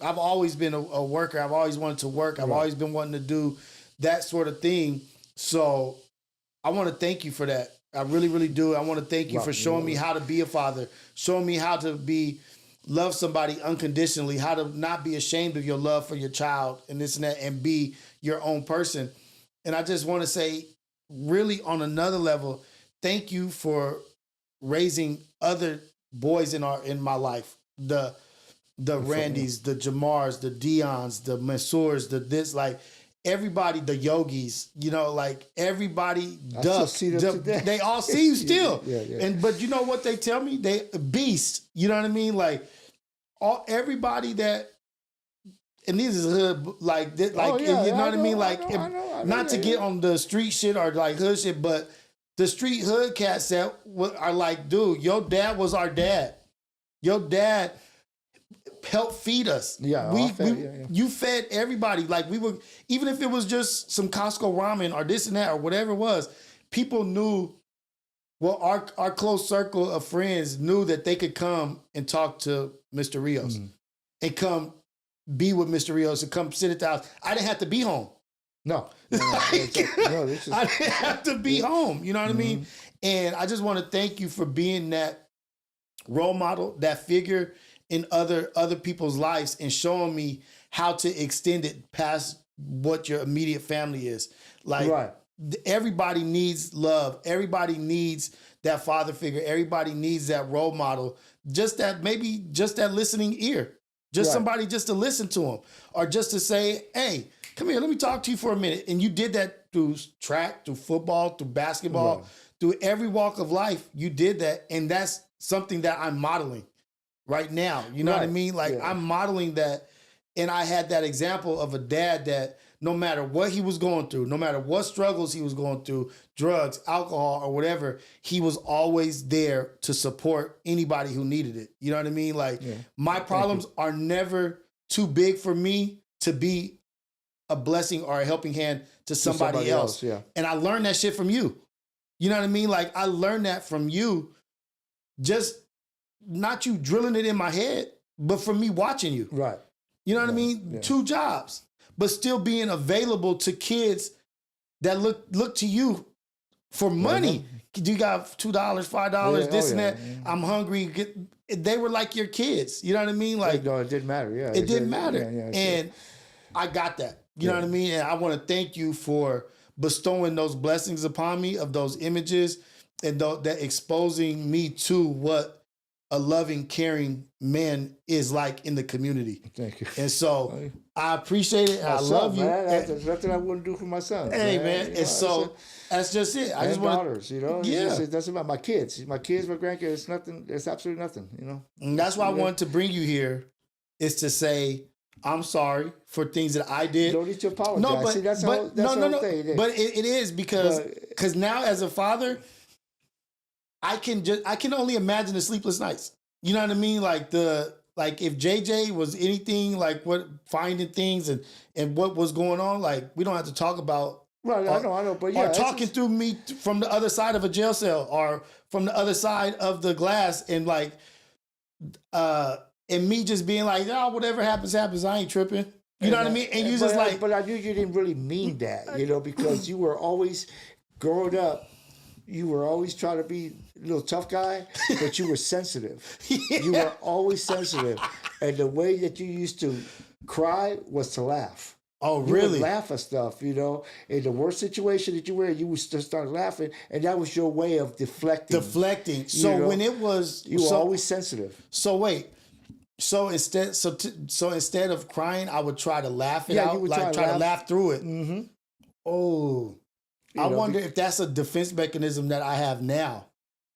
I've always been a worker. I've always wanted to work. I've always been wanting to do that sort of thing. So I want to thank you for that. I really, really do. I want to thank you for showing me how to be a father, showing me how to love somebody unconditionally, how to not be ashamed of your love for your child and this and that, and be your own person. And I just want to say, really on another level, thank you for raising other boys in my life. The Randys, the Jamars, the Dions, the Mansours, the this, like everybody, the Yogis, like everybody they all see you still. But you know what they tell me? They beast. You know what I mean? Like everybody that, and this is hood, like you know what I mean? Like I know, not to get on the street shit or like hood shit, but the street hood cats that are like, dude, your dad was our dad. Your dad helped feed us. You fed everybody. Like we were, even if it was just some Costco ramen or this and that or whatever it was, people knew. Well, our close circle of friends knew that they could come and talk to Mr. Rios and come be with Mr. Rios and come sit at the house. I didn't have to be home. No. I didn't have to be home. You know what I mean? And I just want to thank you for being that role model, that figure in other people's lives, and showing me how to extend it past what your immediate family is. Like everybody needs love. Everybody needs that father figure. Everybody needs that role model. Just that listening ear. Just somebody just to listen to them, or just to say, hey, come here, let me talk to you for a minute. And you did that through track, through football, through basketball, through every walk of life. You did that. And that's something that I'm modeling right now. You know what I mean? Like I'm modeling that. And I had that example of a dad that no matter what he was going through, no matter what struggles he was going through, drugs, alcohol, or whatever, he was always there to support anybody who needed it. You know what I mean? Like my problems are never too big for me to be a blessing or a helping hand to somebody else. And I learned that shit from you. You know what I mean? Like I learned that from you, just not you drilling it in my head, but from me watching you. Right. You know what I mean? 2 jobs, but still being available to kids that look to you for money. You got $2, $5, this and that. I'm hungry. They were like your kids. You know what I mean? Like no, it didn't matter. It didn't matter. And I got that. You know what I mean? And I want to thank you for bestowing those blessings upon me of those images and that exposing me to what a loving, caring man is like in the community. Thank you. And so I appreciate it. I love you. That's nothing I wouldn't do for my son. Hey, man. And so that's just it. I just want daughters, it doesn't matter. My kids, my grandkids, it's nothing. It's absolutely nothing, And that's why I wanted to bring you here, is to say, I'm sorry for things that I did. You don't need to apologize. No, but, see, that's but the whole thing. But it is because now as a father, I can only imagine the sleepless nights. You know what I mean? Like if JJ was anything like what finding things and what was going on, like we don't have to talk about. Right, I know, but yeah, or talking through me from the other side of a jail cell or from the other side of the glass, and like, and me just being like, oh, whatever happens, happens. I ain't tripping. You know what I mean? And you just like, but I knew you didn't really mean that, because you were always growing up. You were always trying to be a little tough guy, but you were sensitive. You were always sensitive. And the way that you used to cry was to laugh. Oh, you really? Would laugh at stuff, In the worst situation that you were in, you would just start laughing. And that was your way of deflecting. So when it was... You were always sensitive. So wait. So instead of crying, I would try to laugh it out. Like try to laugh through it. Mm-hmm. Oh... I wonder if that's a defense mechanism that I have now,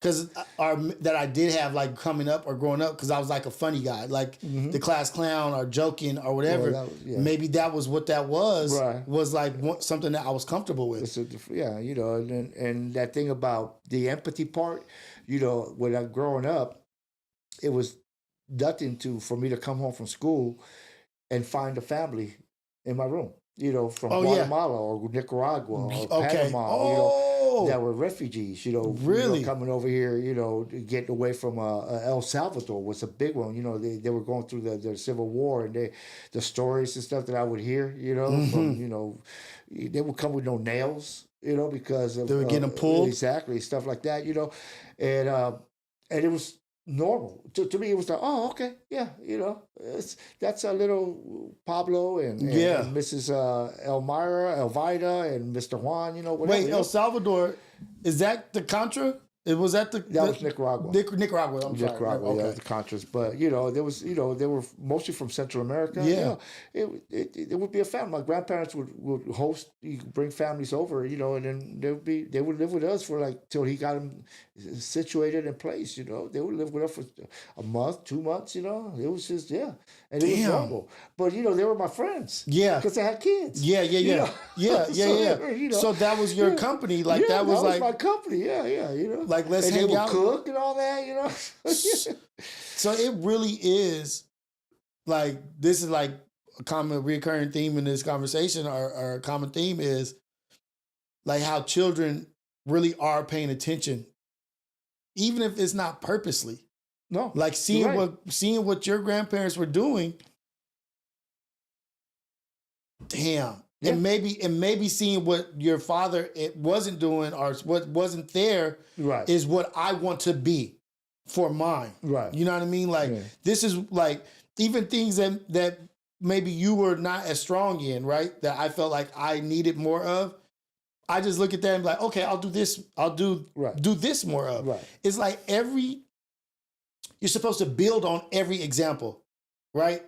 that I did have like coming up or growing up, because I was like a funny guy, like the class clown or joking or whatever. Maybe that was what that was. Right. Was like something that I was comfortable with. And that thing about the empathy part, when I'm growing up, it was nothing for me to come home from school and find a family in my room. From Guatemala or Nicaragua or Panama. that were refugees, Really? coming over here, getting away from El Salvador was a big one. They were going through the Civil War, and the stories and stuff that I would hear, from, they would come with no nails, because of They were getting pulled. Exactly, stuff like that, and it was normal to me. It was like, oh, okay, yeah, that's a little Pablo and Mrs. Elvira and Mr. Juan, whatever. Wait, El Salvador, is that the Contra? Was that that was Nicaragua. Nicaragua. I'm sorry. Nicaragua, Okay. yeah, the Contras. But there was, they were mostly from Central America. Yeah. It would be a family. My grandparents would host. You could bring families over, and then they would live with us for like till he got them situated in place. They would live with us for a month, 2 months. It was just and it was normal. But they were my friends. Yeah, because they had kids. Yeah. So that was your company, like that was like my company. Yeah. Like let's and hang they would out, cook and all that. So it really is like this is like a common recurring theme in this conversation. Our common theme is like how children really are paying attention, even if it's not purposely. No, like seeing what your grandparents were doing. Damn. Yeah. And maybe seeing what your father wasn't doing or what wasn't there is what I want to be for mine. Right. You know what I mean? Like this is like even things that maybe you were not as strong in, right? That I felt like I needed more of. I just look at that and be like, okay, I'll do this. I'll do this more of. Right. It's like you're supposed to build on every example. Right?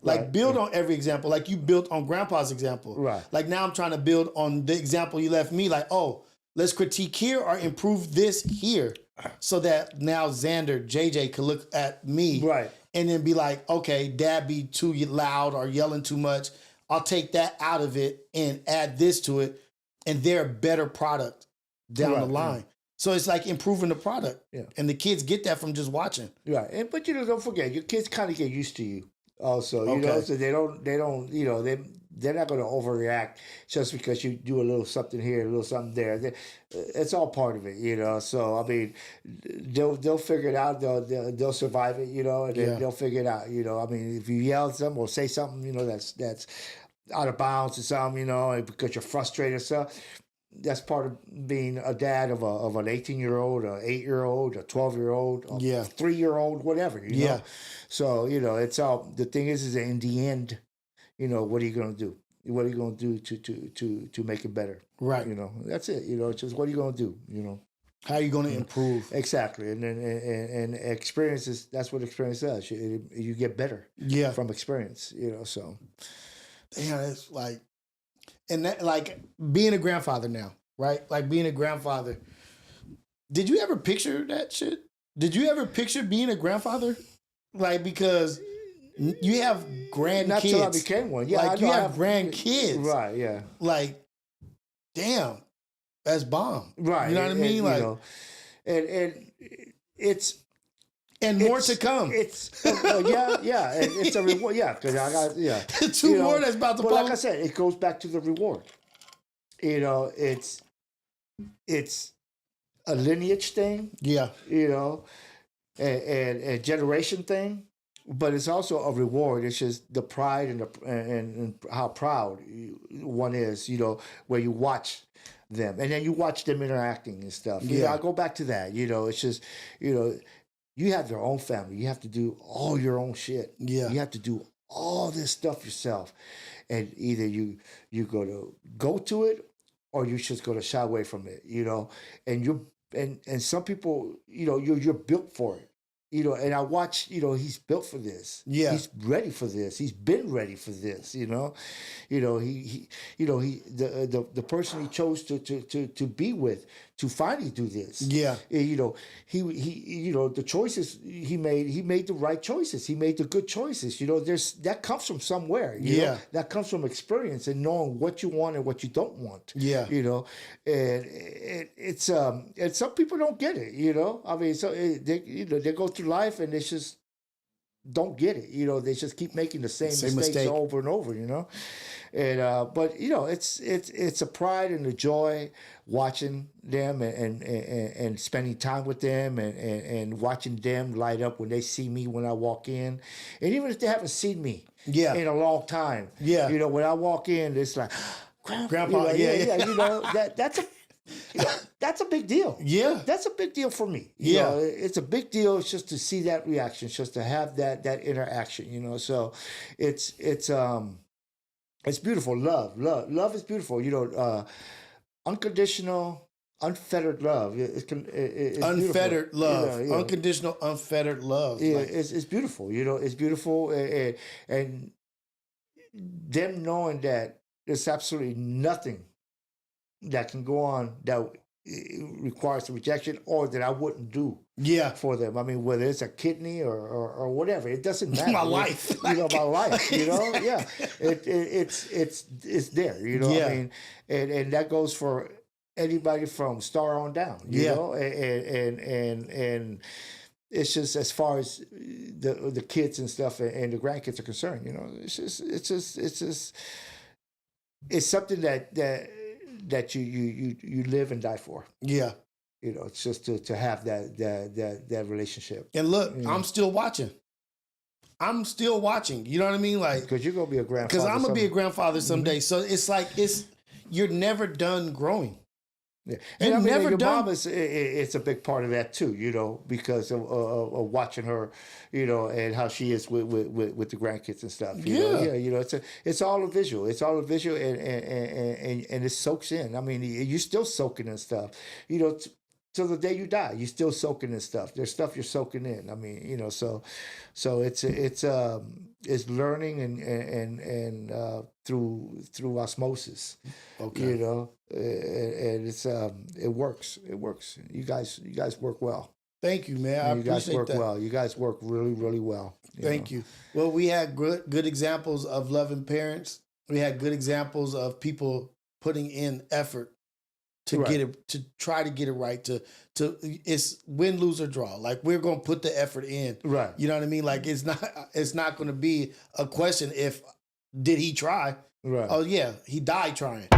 Like build on every example. Like you built on grandpa's example. Right. Like now I'm trying to build on the example you left me. Like, oh, let's critique here or improve this here. So that now Xander, JJ could look at me. Right. And then be like, okay, dad be too loud or yelling too much. I'll take that out of it and add this to it. And they're a better product down the line. Yeah. So it's like improving the product. Yeah. And the kids get that from just watching. Right. But don't forget, your kids kind of get used to you also, so they're not going to overreact just because you do a little something here, a little something there. It's all part of it, So I mean, they'll figure it out. They'll survive it, and then they'll figure it out. I mean, if you yell at them or say something, that's out of bounds or something, because you're frustrated or stuff. That's part of being a dad of an 18-year-old, an 8-year-old, a 12-year-old, a 3-year-old, whatever. You know? So it's all. The thing is in the end, what are you going to do? What are you going to do to make it better? Right. That's it. It's just what are you going to do? How are you going to improve? Exactly. And experiences. That's what experience does. You get better. Yeah. From experience. So. Damn, it's like. And that, like being a grandfather now, right? Like being a grandfather. Did you ever picture that shit? Did you ever picture being a grandfather? Like, because you have grandkids. Not till I became one. Yeah, like you have grandkids. Right, yeah. Like, damn, that's bomb. Right. You know what I mean? Like, and it's... And more to come. It's it's a reward. Yeah, because I got two more that's about to. But like I said, it goes back to the reward. It's a lineage thing. Yeah. And a generation thing, but it's also a reward. It's just the pride and how proud one is. Where you watch them and then you watch them interacting and stuff. I go back to that. It's just you have your own family. You have to do all your own shit. Yeah. You have to do all this stuff yourself. And either you go to it or you just go to shy away from it, and some people, you're built for it. And I watch, he's built for this. Yeah. He's ready for this. He's been ready for this, he the person he chose to be with to finally do this. Yeah. He the choices he made the right choices. He made the good choices. That comes from somewhere. You know? That comes from experience and knowing what you want and what you don't want. Yeah. And it's and some people don't get it. I mean, so they go through life and it's just don't get it. You know, they just keep making the same mistakes over and over. You know, and but you know, it's a pride and a joy watching them and spending time with them and watching them light up when they see me when I walk in, and even if they haven't seen me in a long time, you know, when I walk in, it's like, Grandpa, you know, that's a big deal. Yeah, that's a big deal for me. You know, it's a big deal just to see that reaction, just to have that interaction. You know, so it's beautiful. Love is beautiful. You know, unconditional, unfettered love. It's unfettered beautiful. love, unconditional, unfettered love. Yeah, it's beautiful. You know, it's beautiful, and them knowing that there's absolutely nothing that can go on that requires a rejection or that I wouldn't do for them. I mean, whether it's a kidney or whatever, it doesn't matter. My life. You know, my life, you know? Yeah. It's there, you know what I mean? And that goes for anybody from star on down, you know? And it's just as far as the kids and stuff and the grandkids are concerned, you know, it's something that you live and die for. Yeah. You know, it's just to have that relationship. And look, I'm still watching. You know what I mean? Like, because you're gonna be a grandfather. Because I'm gonna be a grandfather someday. So it's like you're never done growing. Yeah. And I mean, your mom it's a big part of that too, you know, because of watching her, you know, and how she is with the grandkids and stuff. You know? Yeah, you know, it's all a visual. It's all a visual, and it soaks in. I mean, you're still soaking in stuff, you know, till the day you die. You're still soaking in stuff. There's stuff you're soaking in. I mean, you know, so it's learning and through osmosis. Okay. You know, and it's it works. It works. You guys work well. Thank you, man. I appreciate that. You guys work well. You guys work really, really well. Thank you. Well, we had good examples of loving parents. We had good examples of people putting in effort to get it, to try to get it right, to it's win, lose, or draw. Like, we're gonna put the effort in. Right. You know what I mean? Like, it's not gonna be a question if did he try? Right. Oh yeah, he died trying.